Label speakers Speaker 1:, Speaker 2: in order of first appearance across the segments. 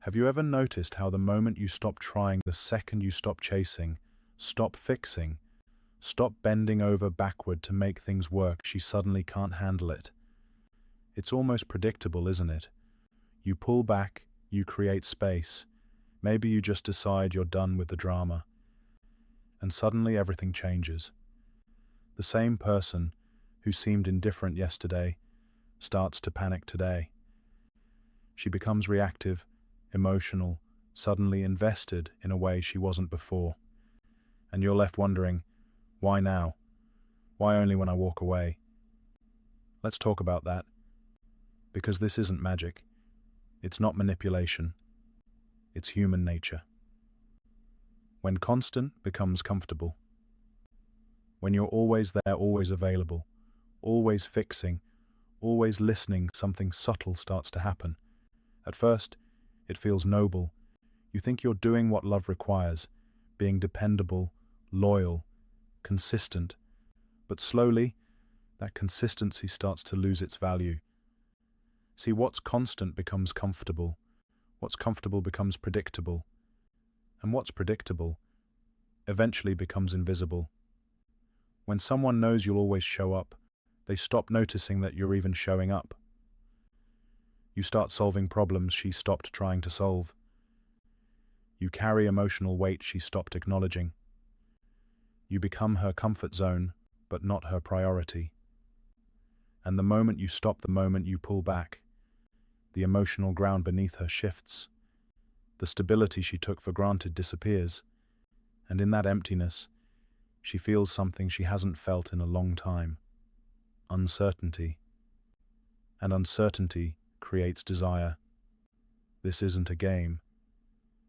Speaker 1: Have you ever noticed how the moment you stop trying, the second you stop chasing, stop fixing, stop bending over backward to make things work, she suddenly can't handle it? It's almost predictable, isn't it? You pull back, you create space. Maybe you just decide you're done with the drama. And suddenly everything changes. The same person who seemed indifferent yesterday starts to panic today. She becomes reactive, emotional, suddenly invested in a way she wasn't before. And you're left wondering, why now? Why only when I walk away? Let's talk about that. Because this isn't magic. It's not manipulation. It's human nature. When constant becomes comfortable. When you're always there, always available, always fixing, always listening, something subtle starts to happen. At first, it feels noble. You think you're doing what love requires, being dependable, loyal, consistent. But slowly, that consistency starts to lose its value. See, what's constant becomes comfortable. What's comfortable becomes predictable. And what's predictable eventually becomes invisible. When someone knows you'll always show up, they stop noticing that you're even showing up. You start solving problems she stopped trying to solve. You carry emotional weight she stopped acknowledging. You become her comfort zone, but not her priority. And the moment you stop, the moment you pull back, the emotional ground beneath her shifts. The stability she took for granted disappears. And in that emptiness, she feels something she hasn't felt in a long time. Uncertainty. And uncertainty creates desire. This isn't a game.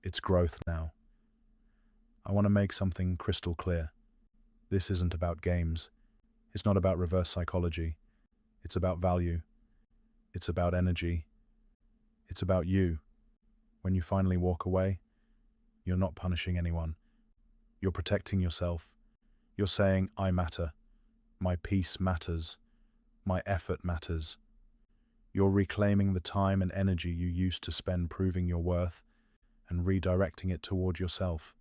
Speaker 1: It's growth now. I want to make something crystal clear. This isn't about games. It's not about reverse psychology. It's about value. It's about energy. It's about you. When you finally walk away, you're not punishing anyone. You're protecting yourself. You're saying, I matter. My peace matters. My effort matters. You're reclaiming the time and energy you used to spend proving your worth and redirecting it toward yourself.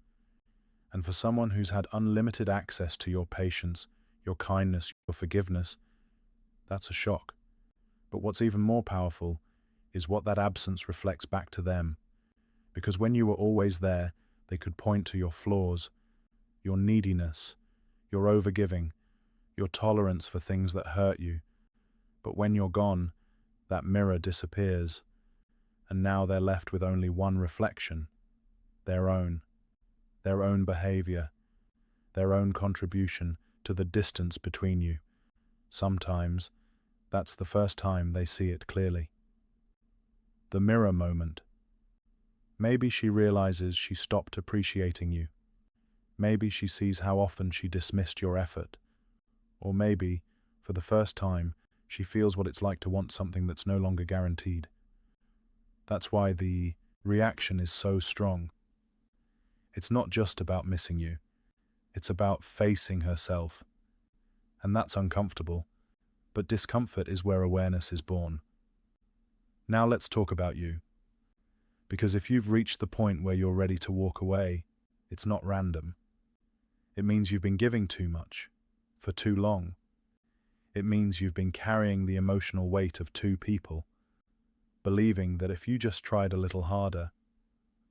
Speaker 1: And for someone who's had unlimited access to your patience, your kindness, your forgiveness, that's a shock. But what's even more powerful is what that absence reflects back to them. Because when you were always there, they could point to your flaws, your neediness, your overgiving, your tolerance for things that hurt you. But when you're gone, that mirror disappears, and now they're left with only one reflection, their own behavior, their own contribution to the distance between you. Sometimes, that's the first time they see it clearly. The mirror moment. Maybe she realizes she stopped appreciating you. Maybe she sees how often she dismissed your effort. Or maybe, for the first time, she feels what it's like to want something that's no longer guaranteed. That's why the reaction is so strong. It's not just about missing you. It's about facing herself. And that's uncomfortable. But discomfort is where awareness is born. Now let's talk about you. Because if you've reached the point where you're ready to walk away, it's not random. It means you've been giving too much, for too long. It means you've been carrying the emotional weight of two people, believing that if you just tried a little harder,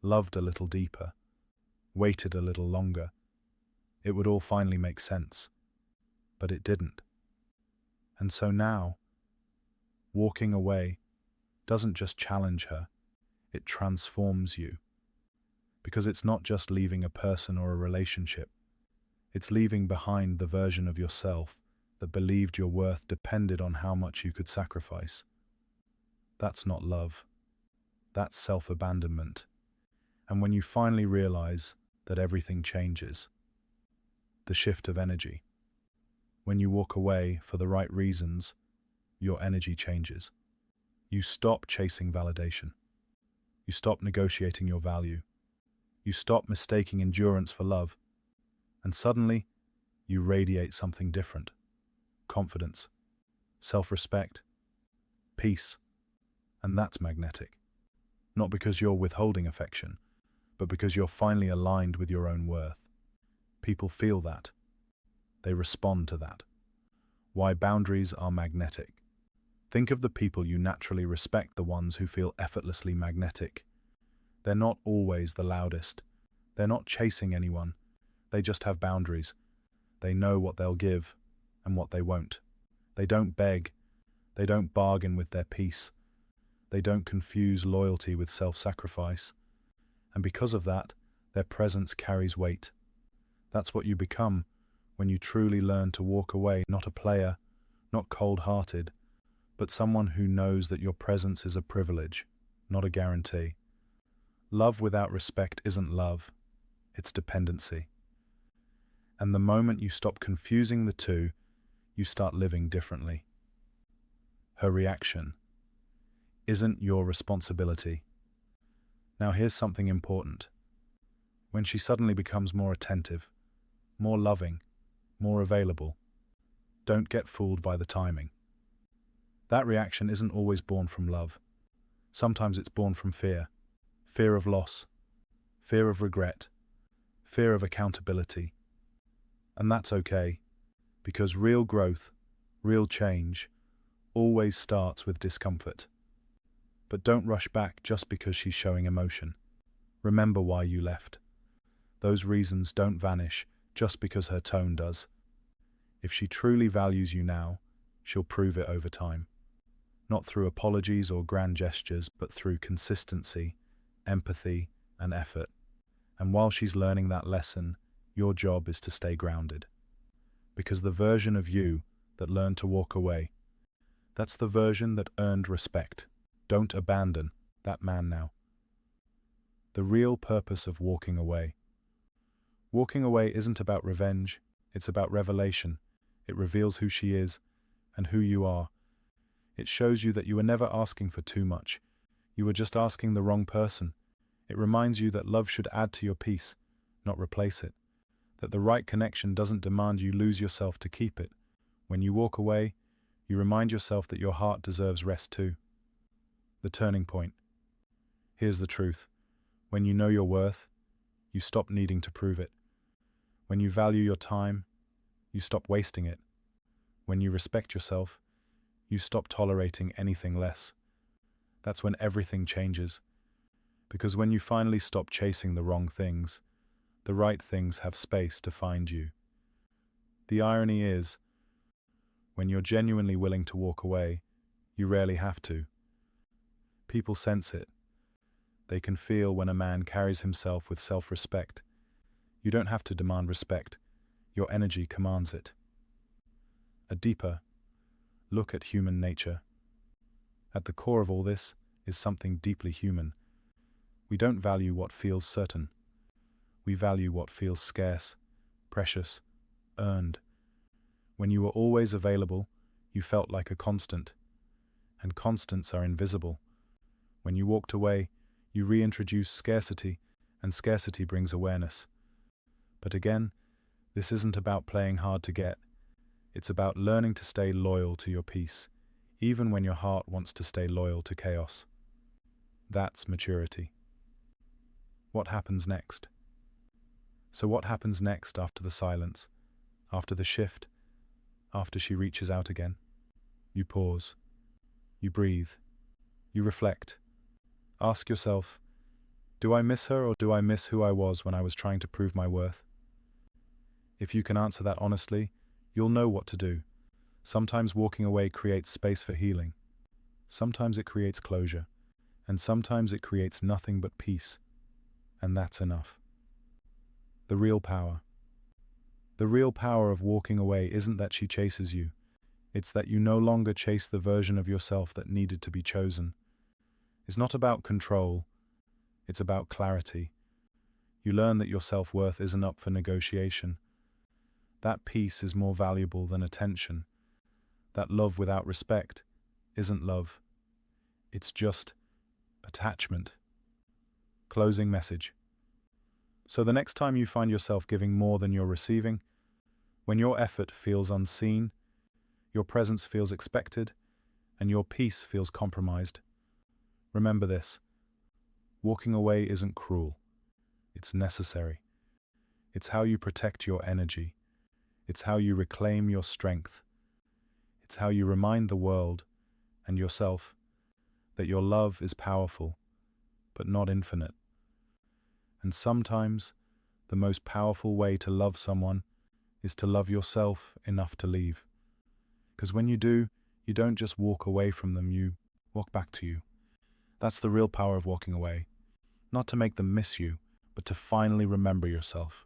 Speaker 1: loved a little deeper, waited a little longer, it would all finally make sense. But it didn't. And so now, walking away doesn't just challenge her, it transforms you. Because it's not just leaving a person or a relationship, it's leaving behind the version of yourself that believed your worth depended on how much you could sacrifice. That's not love. That's self-abandonment. And when you finally realize that everything changes, the shift of energy. When you walk away for the right reasons, your energy changes. You stop chasing validation. You stop negotiating your value. You stop mistaking endurance for love. And suddenly, you radiate something different. Confidence, self-respect, peace. And that's magnetic. not because you're withholding affection, but because you're finally aligned with your own worth. People feel that. They respond to that. Why boundaries are magnetic. Think of the people you naturally respect, the ones who feel effortlessly magnetic. They're not always the loudest. They're not chasing anyone. They just have boundaries. They know what they'll give and what they won't. They don't beg. They don't bargain with their peace. They don't confuse loyalty with self-sacrifice. And because of that, their presence carries weight. That's what you become when you truly learn to walk away, not a player, not cold-hearted, but someone who knows that your presence is a privilege, not a guarantee. Love without respect isn't love, it's dependency. And the moment you stop confusing the two, you start living differently. Her reaction isn't your responsibility. Now here's something important. When she suddenly becomes more attentive, more loving, more available, don't get fooled by the timing. That reaction isn't always born from love. Sometimes it's born from fear. Fear of loss, fear of regret, fear of accountability. And that's okay, because real growth, real change, always starts with discomfort. But don't rush back just because she's showing emotion. Remember why you left. Those reasons don't vanish just because her tone does. If she truly values you now, she'll prove it over time. Not through apologies or grand gestures, but through consistency, empathy, and effort. And while she's learning that lesson, your job is to stay grounded. Because the version of you that learned to walk away, that's the version that earned respect. Don't abandon that man now. The real purpose of walking away. Walking away isn't about revenge, it's about revelation. It reveals who she is and who you are. It shows you that you were never asking for too much. You were just asking the wrong person. It reminds you that love should add to your peace, not replace it. That the right connection doesn't demand you lose yourself to keep it. When you walk away, you remind yourself that your heart deserves rest too. The turning point. Here's the truth. When you know your worth, you stop needing to prove it. When you value your time, you stop wasting it. When you respect yourself, you stop tolerating anything less. That's when everything changes. Because when you finally stop chasing the wrong things, the right things have space to find you. The irony is, when you're genuinely willing to walk away, you rarely have to. People sense it. They can feel when a man carries himself with self-respect. You don't have to demand respect. Your energy commands it. A deeper look at human nature. At the core of all this is something deeply human. We don't value what feels certain. We value what feels scarce, precious, earned. When you were always available, you felt like a constant. And constants are invisible. When you walked away, you reintroduced scarcity, and scarcity brings awareness. But again, this isn't about playing hard to get. It's about learning to stay loyal to your peace, even when your heart wants to stay loyal to chaos. That's maturity. What happens next? So what happens next after the silence, after the shift, after she reaches out again? You pause. You breathe. You reflect. Ask yourself, do I miss her or do I miss who I was when I was trying to prove my worth? If you can answer that honestly, you'll know what to do. Sometimes walking away creates space for healing. Sometimes it creates closure. And sometimes it creates nothing but peace. And that's enough. The real power. The real power of walking away isn't that she chases you. It's that you no longer chase the version of yourself that needed to be chosen. It's not about control. It's about clarity. You learn that your self-worth isn't up for negotiation. That peace is more valuable than attention. That love without respect isn't love. It's just attachment. Closing message. So the next time you find yourself giving more than you're receiving, when your effort feels unseen, your presence feels expected, and your peace feels compromised, remember this. Walking away isn't cruel. It's necessary. It's how you protect your energy. It's how you reclaim your strength. It's how you remind the world and yourself that your love is powerful, but not infinite. And sometimes, the most powerful way to love someone is to love yourself enough to leave. Because when you do, you don't just walk away from them, you walk back to you. That's the real power of walking away. Not to make them miss you, but to finally remember yourself.